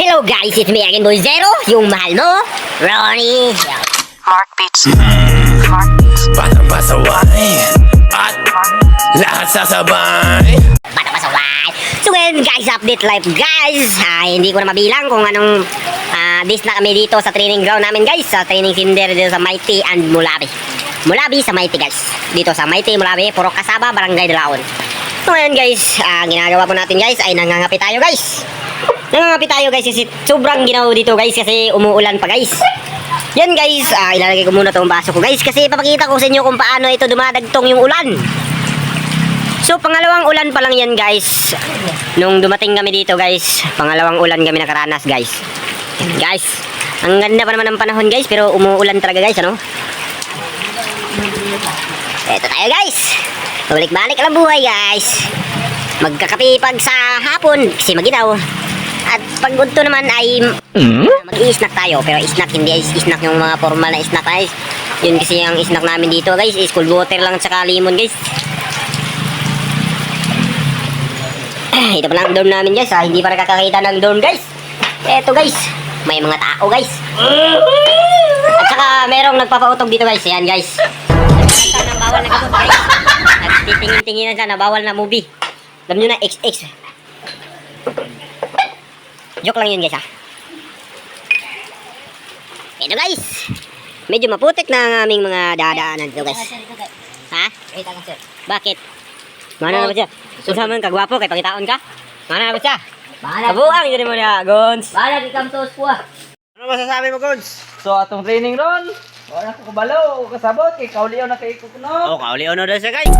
Hello guys, it's me again, Boy Zero, yung mahal mo, Ronnie. Mark Beats. Mark Beats. Batang pasaway at lahat sasabay. Batang pasaway. So ngayon guys, update live guys. Hindi ko na mabilang kung anong days na kami dito sa training ground namin guys. Sa training center dito sa Mayti and Mulabi. Mulabi sa Mayti guys. Dito sa Mayti, Mulabi, Purok Kasaba, Barangay Dalaon. So ngayon guys, ginagawa po natin guys ay nangangapi tayo guys. Nangangapi tayo guys kasi sobrang ginaw dito guys kasi umuulan pa guys. Yan guys, ilalagay ko muna itong baso ko guys kasi papakita ko sa inyo kung paano ito dumadagtong yung ulan. So pangalawang ulan pa lang yan guys. Nung dumating kami dito guys, pangalawang ulan kami nakaranas guys. Yan guys, ang ganda pa naman ng panahon guys pero umuulan talaga guys, ano? Eto tayo guys. Balik-balik lang buhay guys. Magkakape pag sa hapon kasi maginaw. At pag udto naman ay mag-i-snack tayo. Pero snack, hindi snack yung mga formal na snack guys. Yun kasi yung snack namin dito guys is cold water lang at saka lemon guys. Ito pa lang ang dorm namin guys, hindi pa nakakakita ng dorm guys. Eto guys, may mga tao guys. At saka merong nagpapautog dito guys. Yan guys, nagkanta ng bawal na gamot guys. Nagtitingin-tinginan siya na bawal na movie. Alam nyo na, XX. Joke lang yun guys ha. Ito guys, medyo maputik na ang aming mga dadaanan dito guys. Ha? Bakit? Mana na ba siya? Susama ka, gwapo, kay pangitaon ka? Mana na ba siya? Kabuang, yun mo na, Gons. Bahala, ikam tos po ah. Ano masasabi mo, Gons? So, atong training ron, wala ko kabalo o kasabot, kay kauliyaw na kay kukuno. Oh, kauli-ono na siya guys.